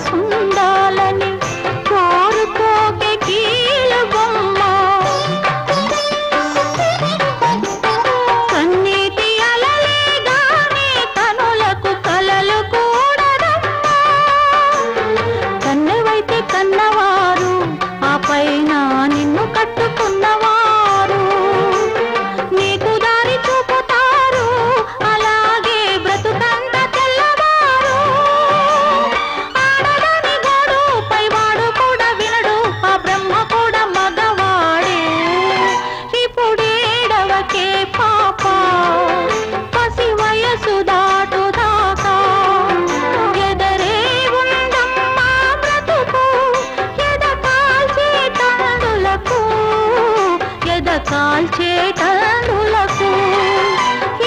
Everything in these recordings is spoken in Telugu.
మనసుండాలని కోరుకోకే కీలు బొమ్మ కన్నీటి అలలే గాని కనులకు కలలు కూడదమ్మా కన్నెవైతే కన్నవారు ఆ పైన నిన్ను కట్టుకున్నవారు నీకు దారి చూపుతారు అలాగే బ్రతుకంత తెల్లవారు ఆడదాని గోడుపై వాడు కూడా వినడు ఆ బ్రహ్మ కూడా మగవాడే ఇప్పుడేడవకే పాప పసి వయసు దాటుదాకా ఎదరే ఉండమ్మా బ్రతుకు ఎద కాల్చేటందులకు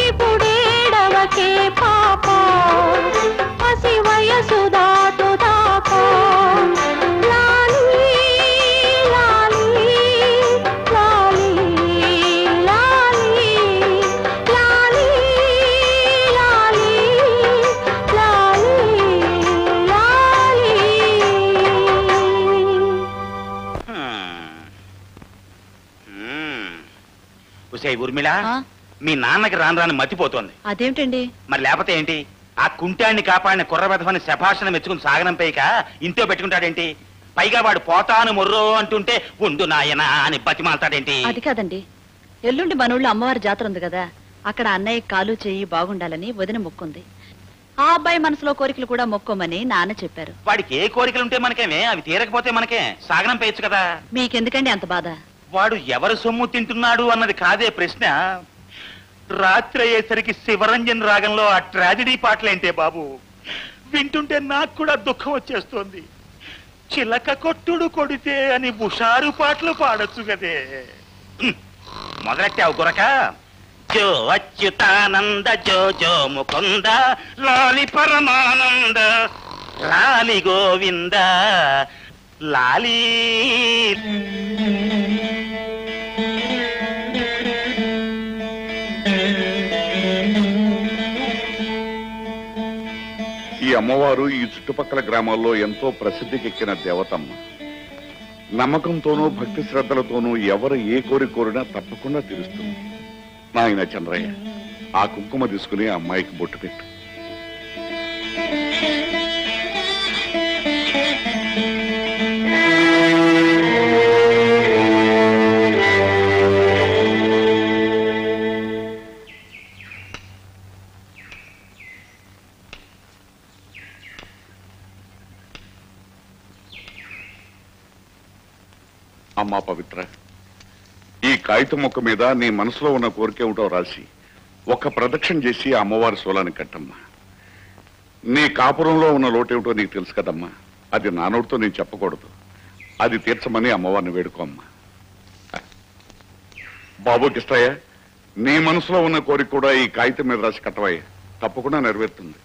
ఇప్పుడేడవకే పాప పసి వయసు దాటుదాకా లాలీ లాలీ లాలీ లాలీ లాలీ లాలీ లాలీ ఉసే ఊర్మిళ మీ నాన్నకి రాను రాని మతిపోతోంది. అదేమిటండి? మరి లేకపోతే ఏంటి? ఆ కుంటాన్ని కాపాడిన కుర్రబెదవని శభాషణ మెచ్చుకుని సాగనంపేయక ఇంట్లో పెట్టుకుంటాడేంటి? పైగా వాడు పోతాను మొర్రో అంటుంటే ఉండు నాయనా అని బతిమాలతాడేంటి? అది కాదండి, ఎల్లుండి మన ఊళ్ళో అమ్మవారి జాతర ఉంది కదా, అక్కడ అన్నయ్య కాలు చెయ్యి బాగుండాలని వదిన మొక్కుంది. ఆ అబ్బాయి మనసులో కోరికలు కూడా మొక్కోమని నాన్న చెప్పారు. వాడికి ఏ కోరికలుంటే మనకేమే, అవి తీరకపోతే మనకే సాగనంపేయచ్చు కదా. మీకెందుకండి అంత బాధ? వాడు ఎవరు సొమ్ము తింటున్నాడు అన్నది కాదే ప్రశ్న. రాత్రి అయ్యేసరికి శివరంజన్ రాగంలో ఆ ట్రాజడీ పాటలేంటే బాబు, వింటుంటే నాకు కూడా దుఃఖం వచ్చేస్తోంది. చిలక కొట్టుడు కొడితే అని హుషారు పాటలు పాడొచ్చు కదే. మొదలెట్టావు గురక. జో అచ్యుతానంద జో జో ముకుంద లాలి పరమానంద లాలి గోవింద లాలి. ఈ అమ్మవారు ఈ చుట్టుపక్కల గ్రామాల్లో ఎంతో ప్రసిద్ధికెక్కిన దేవతమ్మ. నమ్మకంతోనూ భక్తి శ్రద్ధలతోనూ ఎవరు ఏ కోరిక కోరినా తప్పకుండా తీరుస్తుంది. నాయన చంద్రయ్య, ఆ కుంకుమ తీసుకుని అమ్మాయికి బొట్టు పెట్టు. అమ్మా పవిత్ర, ఈ కాగితం మొక్క మీద నీ మనసులో ఉన్న కోరికేమిటో రాసి ఒక్క ప్రదక్షిణ చేసి అమ్మవారి శూలాన్ని కట్టమ్మా. నీ కాపురంలో ఉన్న లోటేమిటో నీకు తెలుసు కదమ్మా, అది నా నోటితో నేను చెప్పకూడదు. అది తీర్చమని అమ్మవారిని వేడుకోమ్మా. బాబు కిష్టయ్య, నీ మనసులో ఉన్న కోరిక కూడా ఈ కాగితం మీద రాసి కట్టవయ్య, తప్పకుండా నెరవేరుతుంది.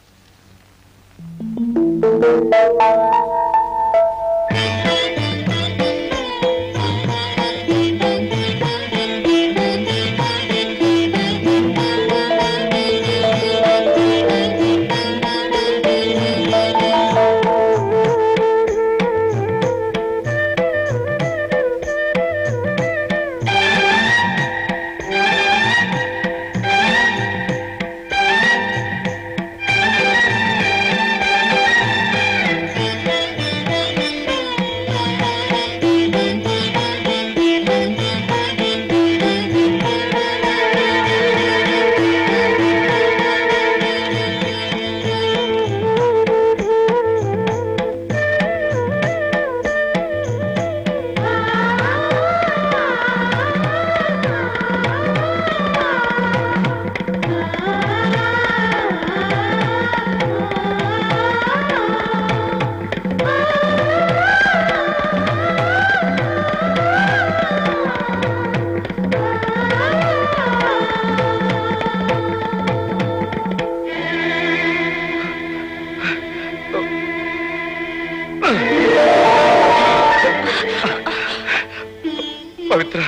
పవిత్ర,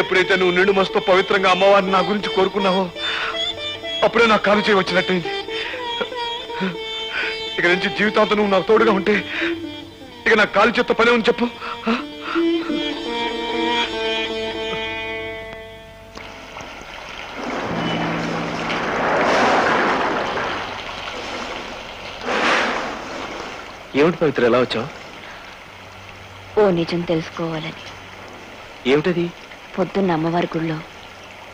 ఎప్పుడైతే నువ్వు నిండు మస్తు పవిత్రంగా అమ్మవారిని నా గురించి కోరుకున్నావో అప్పుడే నా కాలు చేయి వచ్చినట్టయింది. ఇక నుంచి జీవితాంతం నువ్వు నాకు తోడుగా ఉంటే ఇక నా కాలు చేత్తో పనే ఉంది చెప్పు. ఏమిటి పవిత్ర ఎలా వచ్చావు? ఓ నిజం తెలుసుకోవాలని. ఏమిటది? పొద్దున్న అమ్మవారి గుళ్ళో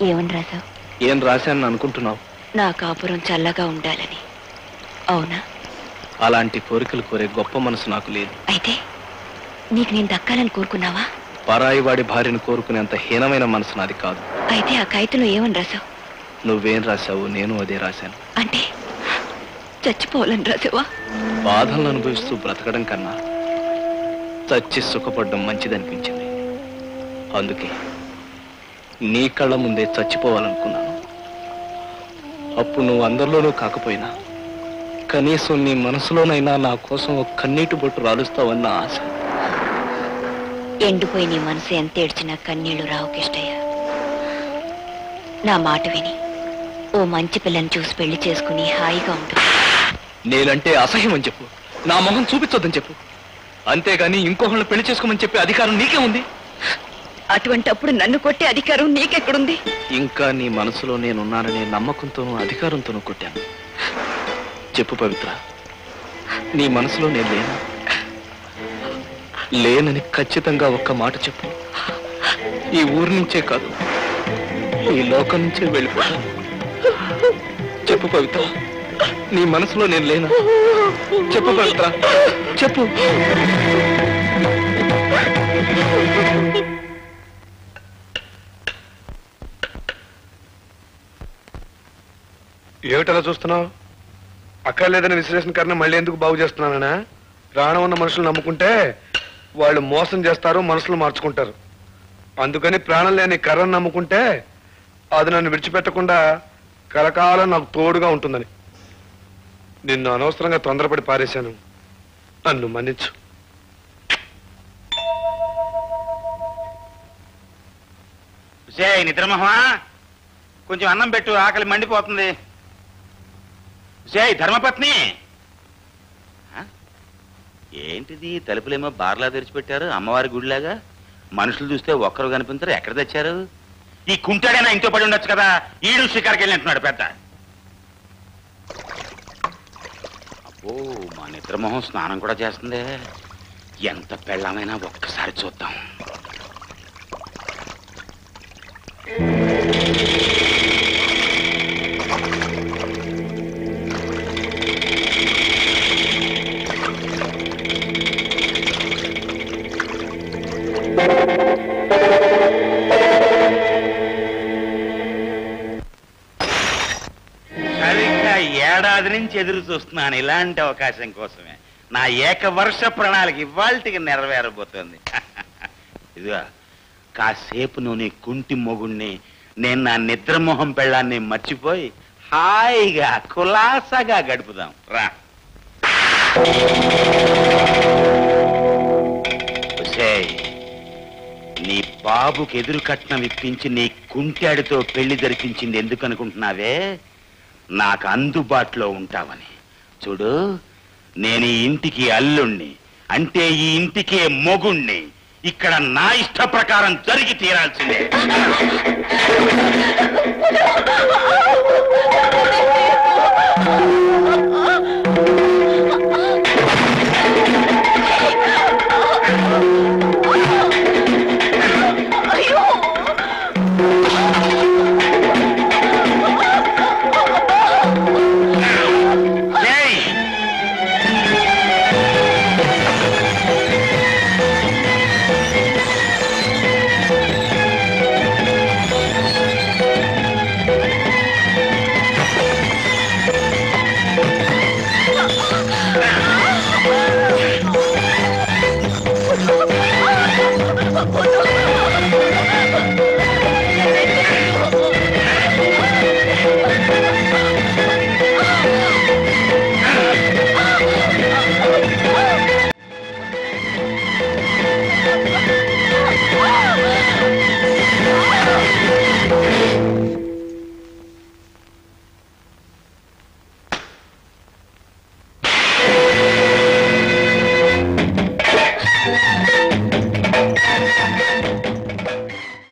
ఏమని రాశావు? ఏం రాశాను అనుకుంటున్నావు? నా కాపురం చల్లగా ఉండాలని. అవునా? అలాంటి కోరికలు కోరే గొప్ప మనసు నాకు లేదు. అయితే నీకు నేను దక్కాలని కోరుకున్నావా? పరాయి వాడి భార్యను కోరుకునేంత హీనమైన మనసు నాది కాదు. అయితే ఆ కాగితంలో ఏమని రాశావు? నువ్వేం రాశావు నేను అదే రాశాను. అంటే చచ్చిపోవాలని రాసావా? బాధలను అనుభవిస్తూ బ్రతకడం కన్నా చచ్చి సుఖపడడం మంచిదనిపించింది. అందుకే నీ కళ్ళ ముందే చచ్చిపోవాలనుకున్నాను. అప్పుడు నువ్వు అందరిలోనూ కాకపోయినా కనీసం నీ మనసులోనైనా నా కోసం ఒక కన్నీటి బొట్టు రాలుస్తావన్న ఆశ. ఎండిపోయి నీ మనసు ఎంత ఏడ్చినా కన్నీళ్లు రావు కిష్టయ్య. నా మాట విని ఓ మంచి పిల్లని చూసి పెళ్లి చేసుకుని హాయిగా ఉండు. నేనంటే అసహ్యం అని చెప్పు, నా మొహం చూపించొద్దని చెప్పు. అంతేగాని ఇంకొకళ్ళు పెళ్లి చేసుకోమని చెప్పే అధికారం నీకే ఉంది. అటువంటి అప్పుడు నన్ను కొట్టే అధికారం నీకెక్కడుంది? ఇంకా నీ మనసులో నేనున్నాననే నమ్మకంతోనూ అధికారంతోనూ కొట్టాను. చెప్పు పవిత్ర, నీ మనసులో నేను లేనా? లేనని ఖచ్చితంగా ఒక్క మాట చెప్పు. ఈ ఊరి నుంచే కాదు, ఈ లోకం నుంచే వెళ్ళిపోతాను. చెప్పు పవిత్ర, నీ మనసులో నేను లేనా? చెప్పు పవిత్ర, చెప్పు. ఏమిటలా చూస్తున్నావు? అక్కర్లేదని విశ్లేషణ కన్నా మళ్ళీ ఎందుకు బాగు చేస్తున్నానా? ప్రాణం ఉన్న మనుషులు నమ్ముకుంటే వాళ్ళు మోసం చేస్తారు, మనసులు మార్చుకుంటారు. అందుకని ప్రాణం లేని కర్రను నమ్ముకుంటే అది నన్ను విడిచిపెట్టకుండా కలకాలం నాకు తోడుగా ఉంటుందని. నిన్ను అనవసరంగా తొందరపడి పారేశాను, నన్ను మన్నించు. నిద్రమోహమా, కొంచెం అన్నం పెట్టు, ఆకలి మండిపోతుంది. ధర్మపత్ని, ఏంటిది తలుపులేమో బార్లా తెరిచిపెట్టారు, అమ్మవారి గుడిలాగా. మనుషులు చూస్తే ఒక్కరు కనిపించారు, ఎక్కడ తెచ్చారు? ఈ కుంటాడైనా ఇంట్లో పడి ఉండొచ్చు కదా, ఈడు షికారుకి వెళ్ళి అంటున్నాడు పెద్ద. అబ్బో, మా నిద్రమోహం స్నానం కూడా చేస్తుంది. ఎంత పెళ్ళమైనా ఒక్కసారి చూద్దాం. సరిగ్గా ఏడాది నుంచి ఎదురు చూస్తున్నాను ఇలాంటి అవకాశం కోసమే. నా ఏకవర్ష ప్రణాళిక ఇవాళకి నెరవేరబోతోంది. ఇదిగా కాసేపు నువ్వు నీ కుంటి మొగుణ్ణి, నేను నా నిద్రమోహం పెళ్ళాన్ని మర్చిపోయి హాయిగా కులాసాగా గడుపుదాం రా. నీ బాబుకి ఎదురు కట్నం ఇప్పించి నీ కుంటాడితో పెళ్లి జరిపించింది ఎందుకు అనుకుంటున్నావే? నాకు అందుబాటులో ఉంటావని. చూడు, నేను ఈ ఇంటికి అల్లుణ్ణి, అంటే ఈ ఇంటికే మొగుణ్ణి. ఇక్కడ నా ఇష్ట ప్రకారం జరిగి తీరాల్సిందే. Oh,